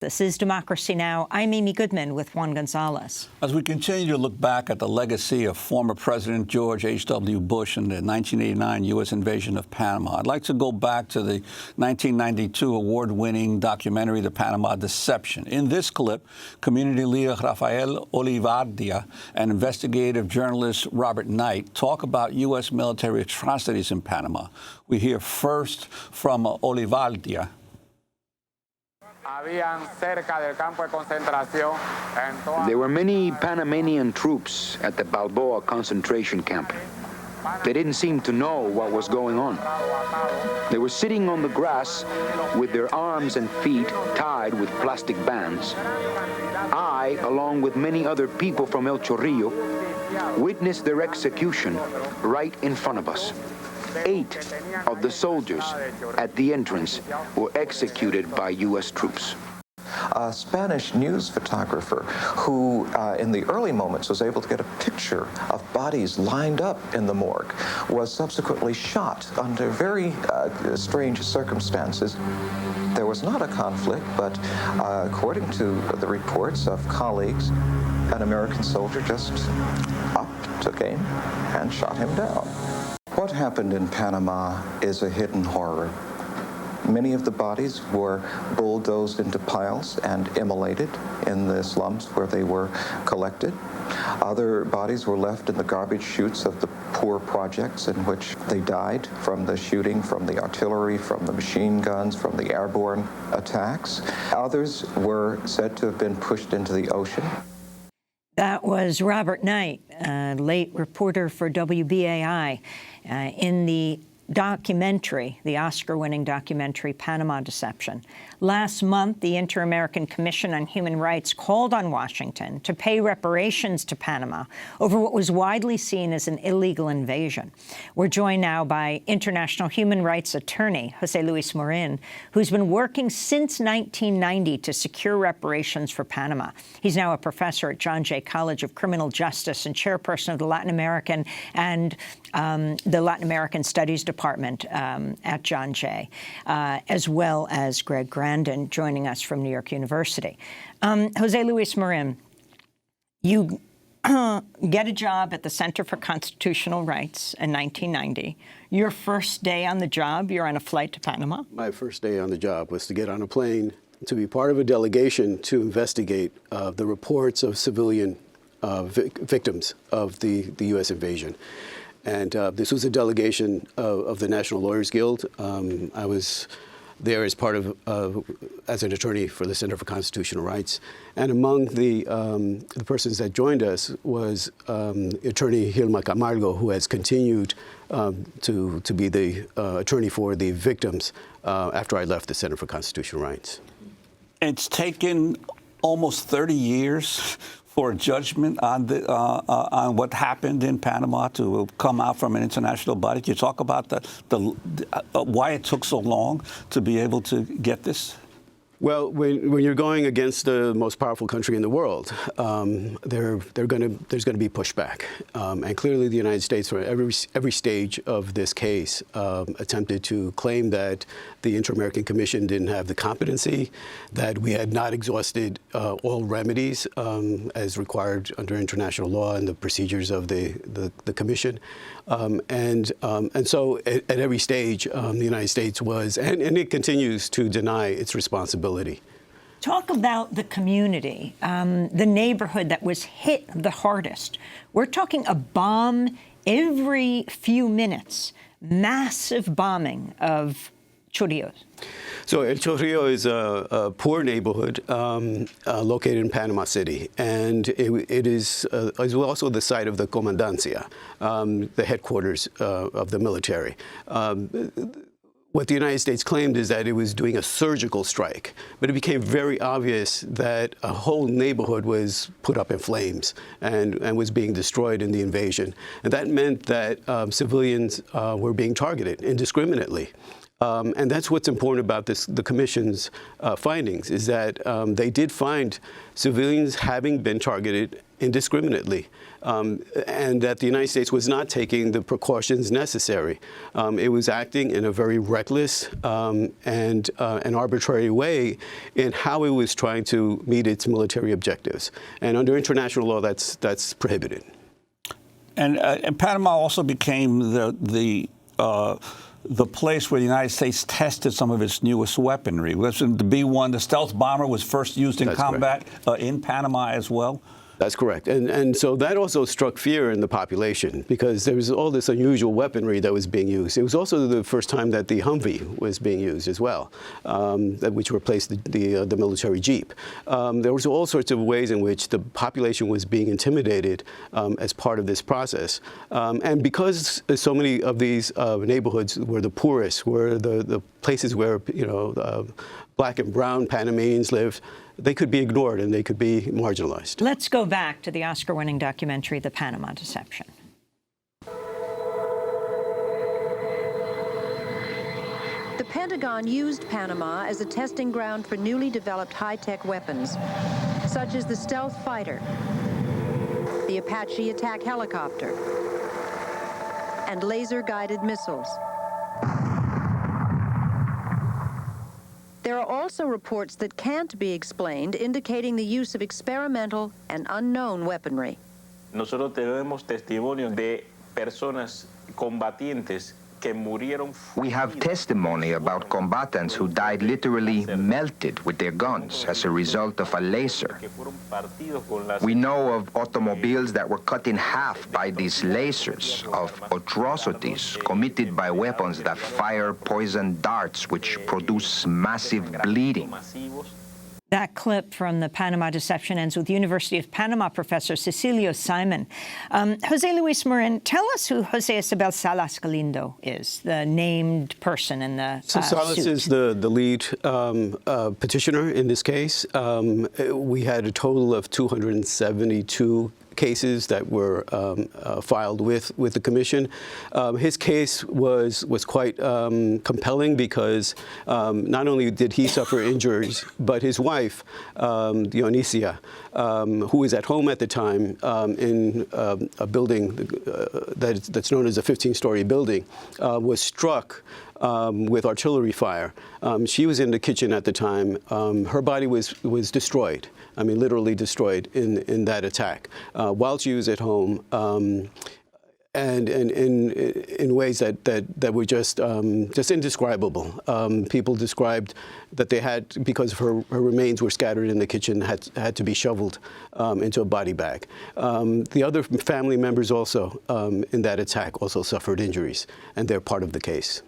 This is Democracy Now! I'm Amy Goodman with Juan Gonzalez. As we continue to look back at the legacy of former President George H.W. Bush and the 1989 U.S. invasion of Panama, I'd like to go back to the 1992 award-winning documentary, The Panama Deception. In this clip, community leader Rafael Olivardia and investigative journalist Robert Knight talk about U.S. military atrocities in Panama. We hear first from Olivardia. There were many Panamanian troops at the Balboa concentration camp. They didn't seem to know what was going on. They were sitting on the grass with their arms and feet tied with plastic bands. I, along with many other people from El Chorrillo, witnessed their execution right in front of us. 8 of the soldiers at the entrance were executed by U.S. troops. A Spanish news photographer who, in the early moments, was able to get a picture of bodies lined up in the morgue, was subsequently shot under very strange circumstances. There was not a conflict, but according to the reports of colleagues, an American soldier just took aim and shot him down. What happened in Panama is a hidden horror. Many of the bodies were bulldozed into piles and immolated in the slums where they were collected. Other bodies were left in the garbage chutes of the poor projects in which they died from the shooting, from the artillery, from the machine guns, from the airborne attacks. Others were said to have been pushed into the ocean. That was Robert Knight, a late reporter for WBAI, in the documentary, the Oscar-winning documentary, Panama Deception. Last month, the Inter-American Commission on Human Rights called on Washington to pay reparations to Panama over what was widely seen as an illegal invasion. We're joined now by international human rights attorney José Luis Morin, who's been working since 1990 to secure reparations for Panama. He's now a professor at John Jay College of Criminal Justice and chairperson of the Latin American and the Latin American Studies Department at John Jay, as well as Greg Grandin joining us from New York University. José Luis Morin, you get a job at the Center for Constitutional Rights in 1990. Your first day on the job, you're on a flight to Panama? My first day on the job was to get on a plane to be part of a delegation to investigate the reports of civilian victims of the U.S. invasion. And this was a delegation of the National Lawyers Guild. I was there as part of, as an attorney for the Center for Constitutional Rights. And among the persons that joined us was attorney Hilma Camargo, who has continued to be the attorney for the victims after I left the Center for Constitutional Rights. It's taken almost 30 years for a judgment on what happened in Panama to come out from an international body. Can you talk about why it took so long to be able to get this? Well, when you're going against the most powerful country in the world, there's going to be pushback, and clearly the United States, for every stage of this case, attempted to claim that the Inter-American Commission didn't have the competency, that we had not exhausted all remedies as required under international law and the procedures of the Commission, and so at every stage, the United States was, and it continues to deny its responsibility. Talk about the community, the neighborhood that was hit the hardest. We're talking a bomb every few minutes, massive bombing of Chorrillos. So El Chorrillo is a poor neighborhood located in Panama City, and it is also the site of the Comandancia, the headquarters of the military. What the United States claimed is that it was doing a surgical strike, but it became very obvious that a whole neighborhood was put up in flames and was being destroyed in the invasion. And that meant that civilians were being targeted indiscriminately. And that's what's important about the Commission's findings, is that they did find civilians having been targeted indiscriminately, and that the United States was not taking the precautions necessary. It was acting in a very reckless and an arbitrary way in how it was trying to meet its military objectives. And under international law, that's prohibited. And Panama also became the place where the United States tested some of its newest weaponry. Listen, the B-1, the stealth bomber, was first used in combat in Panama as well. That's correct. And so that also struck fear in the population because there was all this unusual weaponry that was being used. It was also the first time that the Humvee was being used as well, which replaced the military Jeep. There was all sorts of ways in which the population was being intimidated as part of this process. And because so many of these neighborhoods were the poorest, were the places where, Black and brown Panamanians lived, they could be ignored and they could be marginalized. Let's go back to the Oscar-winning documentary, The Panama Deception. The Pentagon used Panama as a testing ground for newly developed high-tech weapons, such as the stealth fighter, the Apache attack helicopter, and laser-guided missiles. There are also reports that can't be explained, indicating the use of experimental and unknown weaponry. Nosotros tenemos testimonios de personas combatientes que murieron. We have testimony about combatants who died literally melted with their guns as a result of a laser. We know of automobiles that were cut in half by these lasers, of atrocities committed by weapons that fire poison darts which produce massive bleeding. That clip from the Panama Deception ends with University of Panama professor Cecilio Simon. Jose Luis Marin, tell us who Jose Isabel Salas Galindo is, the named person in the So Salas suit. is the lead petitioner in this case. We had a total of 272 cases that were filed with the commission. His case was quite compelling because not only did he suffer injuries, but his wife, Dionisia, who was at home at the time in a building that's known as a 15-story building, was struck with artillery fire. She was in the kitchen at the time. Her body was destroyed. I mean, literally destroyed in that attack while she was at home, and in ways that were just indescribable. People described that they had, because her remains were scattered in the kitchen, had to be shoveled into a body bag. The other family members also in that attack also suffered injuries, and they're part of the case.